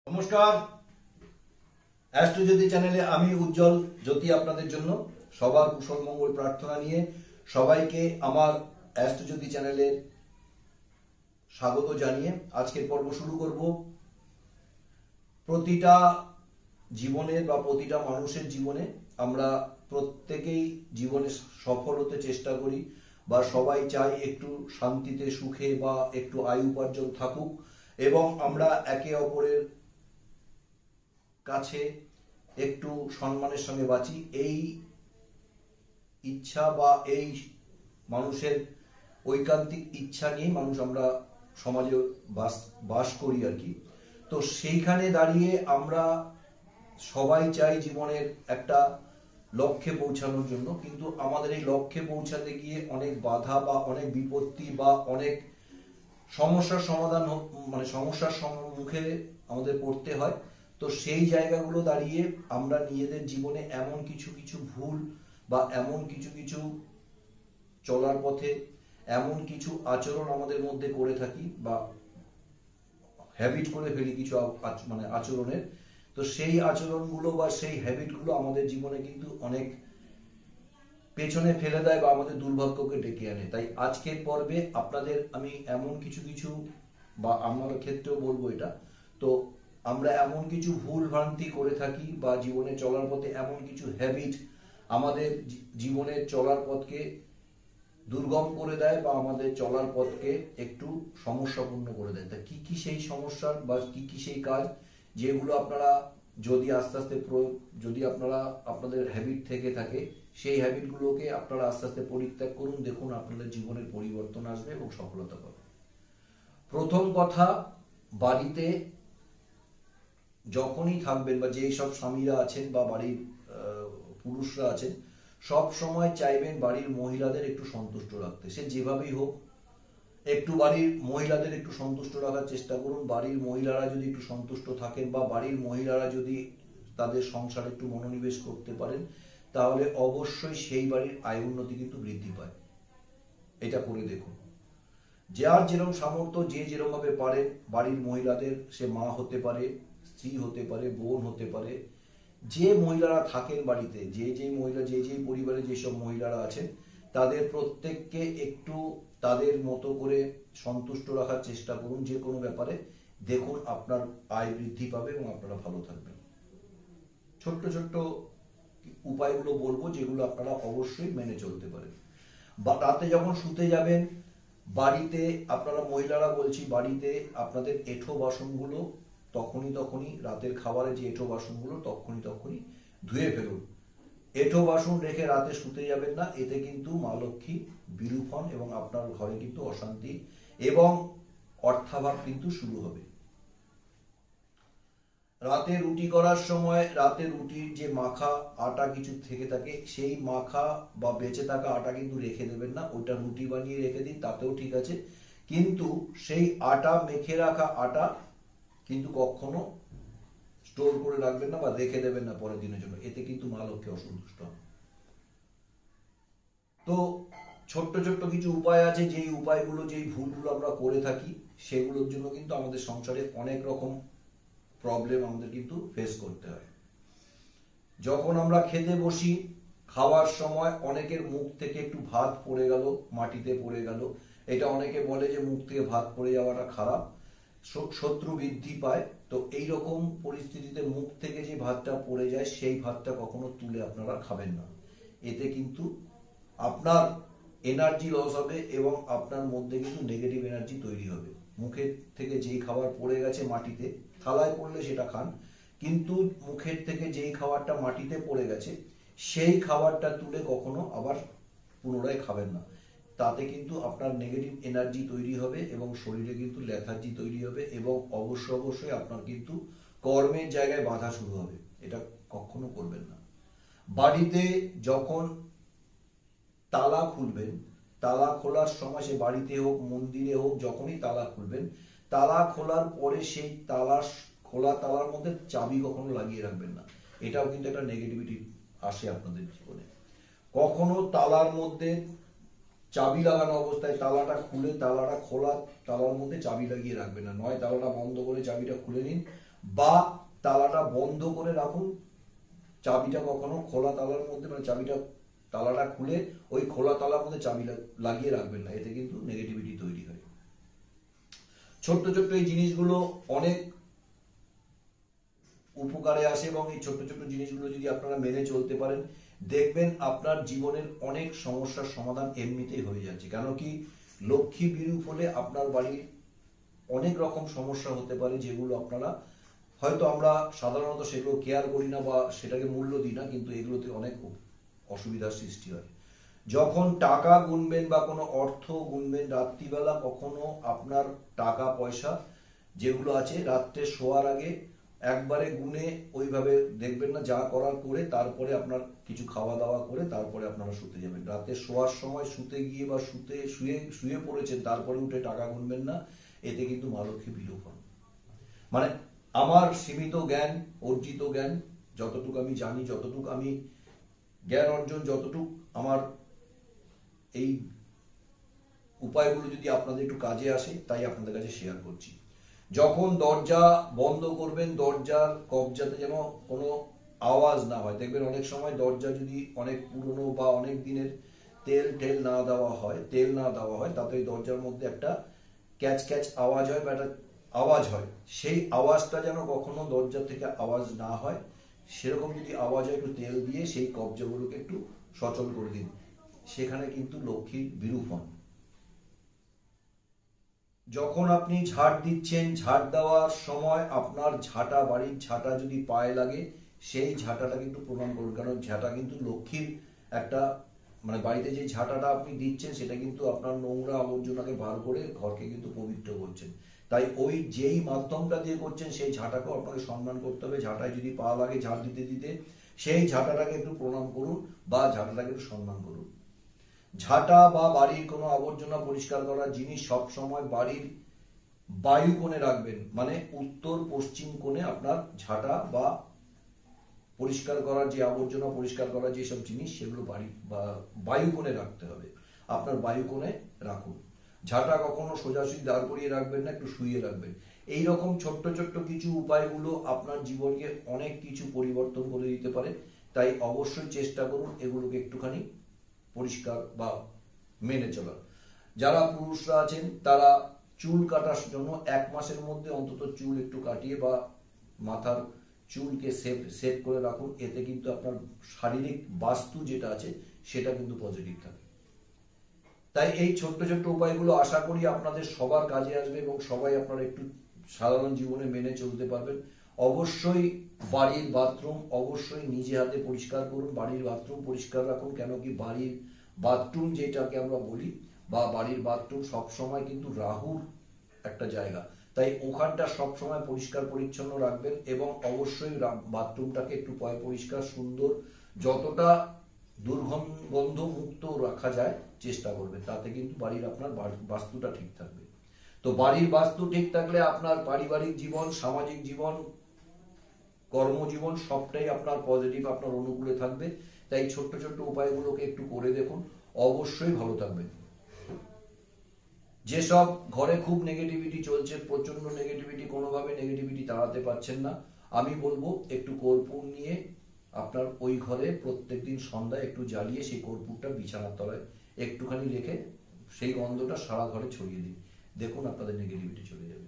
নমস্কার, অ্যাস্ট্রোজ্যোতি চ্যানেলে আমি উজ্জ্বল জ্যোতি আপনাদের জন্য সবার কুশল মঙ্গল প্রার্থনা নিয়ে সবাইকে আমার অ্যাস্ট্রোজ্যোতি চ্যানেলে স্বাগত জানিয়ে আজকের পর্ব শুরু করব। প্রতিটা জীবনে বা প্রতিটা মানুষের জীবনে আমরা প্রত্যেকেই জীবনে সফল হতে চেষ্টা করি বা সবাই চাই একটু শান্তিতে সুখে বা একটু আয় উপার্জন থাকুক এবং আমরা একে অপরের কাছে একটু সম্মানের সঙ্গে বাঁচি। এই ইচ্ছা বা এই মানুষের ঐকান্তিক ইচ্ছা নিয়ে মানুষ আমরা সমাজে বাস করি আর কি। তো সেইখানে দাঁড়িয়ে আমরা সবাই চাই জীবনের একটা লক্ষ্যে পৌঁছানোর জন্য, কিন্তু আমাদের এই লক্ষ্যে পৌঁছাতে গিয়ে অনেক বাধা বা অনেক বিপত্তি বা অনেক সমস্যার সমাধান সমস্যার সম্মুখে আমাদের পড়তে হয়। তো সেই জায়গাগুলো দাঁড়িয়ে আমরা নিজেদের জীবনে এমন কিছু কিছু ভুল বা এমন কিছু কিছু চলার পথে এমন কিছু আচরণ আমাদের মধ্যে করে থাকি বা হ্যাবিট করে ফেলি কিছু আচরণের। তো সেই আচরণগুলো বা সেই হ্যাবিটগুলো আমাদের জীবনে কিন্তু অনেক পেছনে ফেলে দেয় বা আমাদের দুর্ভাগ্যকে ডেকে আনে। তাই আজকের পর্বে আপনাদের আমি এমন কিছু কিছু বা আমার ক্ষেত্রেও বলবো এটা, তো আমরা এমন কিছু ভুল ভ্রান্তি করে থাকি বা জীবনে চলার পথে এমন কিছু হ্যাবিট আমাদের জীবনের চলার পথকে দুর্গম করে দেয় বা আমাদের চলার পথকে একটু সমস্যাপূর্ণ করে দেয়। তা কি কি সেই সমস্যার বা কি কি সেই কাজ যেগুলো আপনারা যদি আস্তে আস্তে যদি আপনারা আপনাদের হ্যাবিট থেকে থাকে সেই হ্যাবিটগুলোকে আপনারা আস্তে আস্তে পরিত্যাগ করুন, দেখুন আপনাদের জীবনের পরিবর্তন আসবে এবং সফলতা পাবে। প্রথম কথা, বাড়িতে যখনই থাকবেন বা যেই সব স্বামীরা আছেন বা বাড়ির পুরুষরা আছেন, সব সময় চাইবেন বাড়ির মহিলাদের একটু সন্তুষ্ট রাখতে। সে যেভাবেই হোক একটু বাড়ির মহিলাদের একটু সন্তুষ্ট রাখার চেষ্টা করুন। বাড়ির মহিলারা যদি একটু সন্তুষ্ট থাকেন বা বাড়ির মহিলারা যদি তাদের সংসারে একটু মনোনিবেশ করতে পারেন, তাহলে অবশ্যই সেই বাড়ির আয় উন্নতি কিন্তু বৃদ্ধি পায়। এটা করে দেখুন। যার যেরকম সামর্থ্য, যে যেরকম ভাবে পারে বাড়ির মহিলাদের, সে মা হতে পারে, স্ত্রী হতে পারে, বোন হতে পারে, যে মহিলারা থাকেন বাড়িতে, যে মহিলা যে পরিবারে যেসব মহিলারা আছেন, তাদের প্রত্যেককে একটু তাদের মতো করে সন্তুষ্ট রাখার চেষ্টা করুন যে কোনো ব্যাপারে। দেখুন আপনার আয় বৃদ্ধি পাবে এবং আপনারা ভালো থাকবেন। ছোট্ট ছোট্ট উপায়গুলো বলবো যেগুলো আপনারা অবশ্যই মেনে চলতে পারেন। বা রাতে যখন শুতে যাবেন, বাড়িতে আপনারা মহিলারা বলছি, বাড়িতে আপনাদের এঁঠো বাসনগুলো তখনই রাতের খাবারে যে এঁঠো বাসনগুলো তখনই ধুয়ে ফেলুন। এঁঠো বাসন রেখে রাতে শুতে যাবেন না, এতে কিন্তু মা লক্ষ্মী বিরূপ হন এবং আপনার ঘরে কিন্তু অশান্তি এবং অর্থাভাব কিন্তু শুরু হবে। রাতে রুটি করার সময় রাতে রুটির যে মাখা আটা কিছু থেকে থাকে, সেই মাখা বা বেঁচে থাকা আটা কিন্তু রেখে দেবেন না। ওইটা রুটি বানিয়ে রেখে দিন, তাতেও ঠিক আছে, কিন্তু সেই আটা মেখে রাখা আটা কিন্তু কখনো স্টোর করে রাখবেন না বা রেখে দেবেন না পরের দিনের জন্য। এতে কিন্তু মা লক্ষ্মী অসন্তুষ্ট হন। তো ছোট্ট ছোট্ট কিছু উপায় আছে, যেই উপায়গুলো, যেই ভুলগুলো আমরা করে থাকি, সেগুলোর জন্য কিন্তু আমাদের সংসারে অনেক রকম প্রবলেম আমাদের কিন্তু ফেস করতে হয়। যখন আমরা খেতে বসি, খাওয়ার সময় অনেকের মুখ থেকে একটু ভাত পড়ে গেল, মাটিতে পড়ে গেল, এটা অনেকে বলে যে মুখ থেকে ভাত পড়ে যাওয়াটা খারাপ, শত্রু বৃদ্ধি পায়। তো এই রকম পরিস্থিতিতে মুখ থেকে যে ভাতটা পড়ে যায়, সেই ভাতটা কখনো তুলে আপনারা খাবেন না। এতে কিন্তু আপনার এনার্জি লস হবে এবং আপনার মধ্যে কিন্তু নেগেটিভ এনার্জি তৈরি হবে। মুখের থেকে যেই খাবার পড়ে গেছে মাটিতে, থালায় পড়লে সেটা খান, কিন্তু মুখের থেকে যেই খাবারটা মাটিতে পড়ে গেছে সেই খাবারটা তুলে কখনো আবার পুনরায় খাবেন না। তাতে কিন্তু আপনার নেগেটিভ এনার্জি তৈরি হবে এবং শরীরে কিন্তু লেথার্জি তৈরি হবে এবং অবশ্যই আপনার কিন্তু কর্মের জায়গায় বাধা শুরু হবে। এটা কখনো করবেন না। বাড়িতে যখন তালা খুলবেন, তালা খোলার সময়, সে বাড়িতে হোক মন্দিরে হোক, যখনই তালা খুলবেন, তালা খোলার পরে সেই খোলা তালার মধ্যে চাবি কখনো লাগিয়ে রাখবেন না। এটাও কিন্তু একটা নেগেটিভিটি আসে আপনাদের জীবনে। কখনো তালার মধ্যে চাবি লাগানো অবস্থায় তালাটা খুলে, তালাটা খোলা তালার মধ্যে চাবি লাগিয়ে রাখবেন না। নয় তালাটা বন্ধ করে চাবিটা খুলে নিন, বা তালাটা বন্ধ করে রাখুন। চাবিটা কখনো খোলা তালার মধ্যে, মানে চাবিটা তালাটা খুলে ওই খোলা তালার মধ্যে চাবি লাগিয়ে রাখবেন না, এতে কিন্তু নেগেটিভিটি তৈরি হয়। ছোট্ট ছোট্ট এই জিনিসগুলো অনেক উপকারে আসে এবং এই ছোট্ট ছোট্ট জিনিসগুলো যদি আপনারা মেনে চলতে পারেন, দেখবেন আপনার জীবনের অনেক সমস্যার সমাধান এমনিতেই হয়ে যাচ্ছে। কেন কি, লক্ষ্মী বিরূপ হলে আপনার বাড়ির অনেক রকম সমস্যা হতে পারে, যেগুলো আপনারা হয়তো আমরা সাধারণত সেগুলো কেয়ার করি না বা সেটাকে মূল্য দিই না, কিন্তু এগুলোতে অনেক অসুবিধার সৃষ্টি হয়। যখন টাকা গুনবেন বা কোনো অর্থ গুনবেন রাত্রিবেলা, কখনো আপনার টাকা পয়সা যেগুলো আছে রাত্রে শোয়ার আগে একবারে গুনে ওইভাবে দেখবেন না, যা করার করে তারপরে আপনার কিছু খাওয়া দাওয়া করে তারপরে আপনারা শুতে যাবেন। রাতে শোয়ার সময় শুতে গিয়ে বা শুয়ে পড়েছেন তারপরে উঠে টাকা গুনবেন না, এতে কিন্তু মা লক্ষ্মী বিরূপ হন। মানে আমার সীমিত জ্ঞান, অর্জিত জ্ঞান, যতটুকু আমি জানি, যতটুকু আমি জ্ঞান অর্জন, যতটুকু আমার এই উপায়গুলো যদি আপনাদের একটু কাজে আসে তাই আপনাদের কাছে শেয়ার করছি। যখন দরজা বন্ধ করবেন, দরজার কবজাতে যেন কোনো আওয়াজ না হয়। দেখবেন অনেক সময় দরজা যদি অনেক পুরনো বা অনেক দিনের তেল না দেওয়া হয় তাতে দরজার মধ্যে একটা ক্যাচ ক্যাচ আওয়াজ হয় বা একটা আওয়াজ হয়, সেই আওয়াজটা যেন কখনো দরজা থেকে আওয়াজ না হয়। সেরকম যদি আওয়াজ হয়, একটু তেল দিয়ে সেই কবজাগুলোকে একটু সচল করে দিন, সেখানে কিন্তু লক্ষ্মীর বিরূপ হন। যখন আপনি ঝাড় দিচ্ছেন, ঝাড় দেওয়ার সময় আপনার ঝাঁটা, বাড়ির ঝাঁটা যদি পায়ে লাগে, সেই ঝাঁটাটাকে একটু প্রণাম করুন। কারণ ঝাঁটা কিন্তু লক্ষ্মীর একটা, মানে বাড়িতে যে ঝাঁটাটা আপনি দিচ্ছেন সেটা কিন্তু আপনার নোংরা আবর্জনাকে বার করে ঘরকে কিন্তু পবিত্র করছেন। তাই ওই যেই মাধ্যমটা দিয়ে করছেন সেই ঝাঁটাকেও আপনাকে সম্মান করতে হবে। ঝাঁটায় যদি পা লাগে ঝাড় দিতে দিতে, সেই ঝাঁটাটাকে একটু প্রণাম করুন বা ঝাঁটাটাকে একটু সম্মান করুন। ঝাঁটা বা বাড়ির কোনো আবর্জনা পরিষ্কার করার জিনিস সব সময় বাড়ির বায়ু কোণে রাখবেন, মানে উত্তর পশ্চিম কোণে আপনার ঝাঁটা বা পরিষ্কার করার যে আবর্জনা পরিষ্কার করার যেসব জিনিস সেগুলো বাড়ি বা বায়ু কোণে রাখতে হবে। আপনার বায়ু কোণে রাখুন। ঝাঁটা কখনো সোজাসুজি দাঁড় করিয়ে রাখবেন না, একটু শুইয়ে রাখবেন। এইরকম ছোট্ট ছোট্ট কিছু উপায়গুলো আপনার জীবনকে অনেক কিছু পরিবর্তন করে দিতে পারে। তাই অবশ্যই চেষ্টা করুন এগুলোকে একটুখানি পরিষ্কার বা মেনে চলার। যারা পুরুষরা আছেন তারা চুল কাটার জন্য 1 মাসের মধ্যে অন্তত চুল একটু কাটিয়ে বা মাথার চুলকে সেভ করে রাখুন। এতে কিন্তু আপনার শারীরিক বাস্তু যেটা আছে সেটা কিন্তু পজিটিভ থাকে। তাই এই ছোট্ট ছোট্ট উপায়গুলো আশা করি আপনাদের সবার কাজে আসবে এবং সবাই আপনারা একটু সাধারণ জীবনে মেনে চলতে পারবেন। অবশ্যই বাড়ির বাথরুম অবশ্যই নিজে হাতে পরিষ্কার করুন। বাড়ির বাথরুম পরিষ্কার রাখুন। কেন কি, বাড়ির বাথরুম যেটাকে আমরা বলি বা বাড়ির বাথরুম সবসময় কিন্তু রাহুর একটা জায়গা, তাই ওখানটা সবসময় পরিষ্কার পরিচ্ছন্ন রাখবেন এবং অবশ্যই বাথরুমটাকে একটু পরিষ্কার সুন্দর, যতটা দুর্গন্ধ মুক্ত রাখা যায় চেষ্টা করবেন। তাতে কিন্তু বাড়ির আপনার বাস্তুটা ঠিক থাকবে। তো বাড়ির বাস্তু ঠিক থাকলে আপনার পারিবারিক জীবন, সামাজিক জীবন, কর্মজীবন সবটাই আপনার পজিটিভ, আপনার অনুকূলে থাকবে। তাই ছোট্ট ছোট্ট উপায়গুলোকে একটু করে দেখুন, অবশ্যই ভালো থাকবেন। যেসব ঘরে খুব নেগেটিভিটি চলছে, প্রচন্ড নেগেটিভিটি, কোনোভাবে নেগেটিভিটি তাড়াতে পারছেন না, আমি বলবো একটু কর্পূর নিয়ে আপনার ওই ঘরে প্রত্যেকদিন সন্ধ্যায় একটু জ্বালিয়ে সেই কর্পূরটা বিছানার তলায় একটুখানি রেখে সেই গন্ধটা সারা ঘরে ছড়িয়ে দিন। দেখুন আপনাদের নেগেটিভিটি চলে যাবে।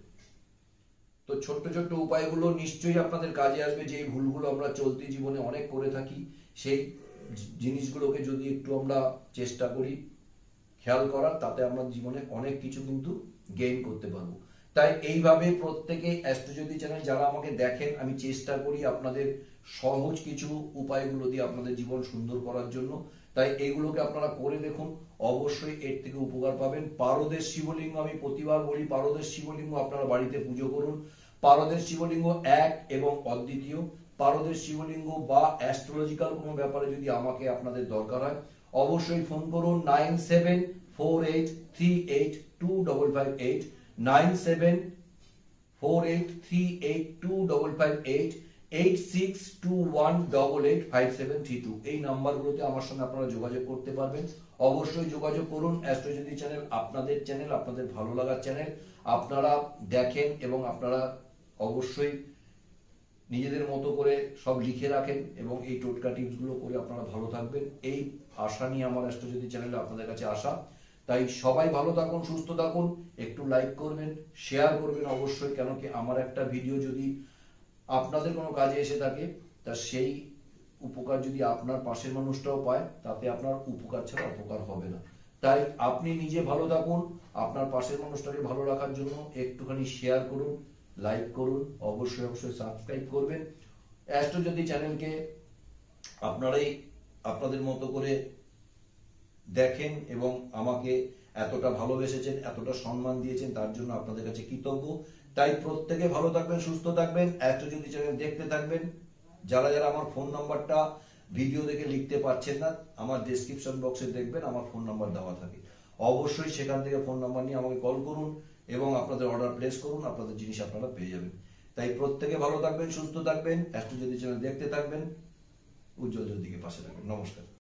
তো ছোট্ট ছোট্ট উপায়গুলো নিশ্চয়ই আপনাদের কাজে আসবে। যে ভুলগুলো আমরা চলতি জীবনে অনেক করে থাকি, সেই জিনিসগুলোকে যদি একটু আমরা চেষ্টা করি খেয়াল করার, তাতে আমরা জীবনে অনেক কিছু কিন্তু গেইন করতে পারবো। তাই এইভাবে প্রত্যেকে অ্যাস্ট্রোজ্যোতি চ্যানেল যারা আমাকে দেখেন, আমি চেষ্টা করি আপনাদের সহজ কিছু উপায়গুলো দিয়ে আপনাদের জীবন সুন্দর করার জন্য। তাই এইগুলোকে আপনারা করে দেখুন, অবশ্যই এর থেকে উপকার পাবেন। পারদের শিবলিঙ্গ, আমি প্রতিবার বলি পারদের শিবলিঙ্গ আপনারা বাড়িতে পুজো করুন। পারদের শিবলিঙ্গ এক এবং অদ্বিতীয়। পারদের শিবলিঙ্গ বা অ্যাস্ট্রোলজিক্যাল কোনো ব্যাপারে যদি আমাকে আপনাদের দরকার হয়, অবশ্যই ফোন করুন 9748382558, 9748382558, 8621885732। এই নাম্বারগুলোতে আমার সঙ্গে আপনারা যোগাযোগ করতে পারবেন। অবশ্যই যোগাযোগ করুন। অ্যাস্ট্রোজ্যোতি চ্যানেল আপনাদের চ্যানেল, আপনাদের ভালো লাগার চ্যানেল। আপনারা দেখেন এবং আপনারা অবশ্যই নিজেদের মতো করে সব লিখে রাখেন এবং এই টোটকা টিপসগুলো করে আপনারা ভালো থাকবেন, এই আশা নিয়ে আমার অ্যাস্ট্রোজ্যোতি চ্যানেলে আপনাদের কাছে আসা। তাই সবাই ভালো থাকুন, সুস্থ থাকুন, একটু লাইক করবেন, শেয়ার করবেন অবশ্যই, কেন কি আমার একটা ভিডিও যদি আপনাদের কোনো কাজে এসে থাকে, তা সেই উপকার যদি আপনার পাশের মানুষটাও পায়, তাতে আপনার উপকার ছাড়া অপকার হবে না। তাই আপনি নিজে ভালো থাকুন, আপনার পাশের মানুষটাকে ভালো রাখার জন্য একটুখানি শেয়ার করুন, লাইক করুন, অবশ্যই অবশ্যই সাবস্ক্রাইব করবেন। অ্যাস্ট্রোজ্যোতি চ্যানেলকে আপনারাই আপনাদের মতো করে দেখেন এবং আমাকে এতটা ভালোবেসেছেন, এতটা সম্মান দিয়েছেন, তার জন্য আপনাদের কাছে কৃতজ্ঞ। তাই প্রত্যেকে ভালো থাকবেন, সুস্থ থাকবেন, অ্যাস্ট্রোজ্যোতি চ্যানেল দেখতে থাকবেন। যারা যারা আমার ফোন নাম্বারটা ভিডিও দেখে লিখতে পারছেন না, আমার ডেসক্রিপশন বক্সে দেখবেন আমার ফোন নাম্বার দেওয়া থাকে, অবশ্যই সেখান থেকে ফোন নাম্বার নিয়ে আমাকে কল করুন এবং আপনাদের অর্ডার প্লেস করুন, আপনাদের জিনিস আপনারা পেয়ে যাবেন। তাই প্রত্যেকে ভালো থাকবেন, সুস্থ থাকবেন, অ্যাস্ট্রোজ্যোতি চ্যানেল দেখতে থাকবেন, উজ্জ্বল জ্যোতিকে পাশে রাখবেন। নমস্কার।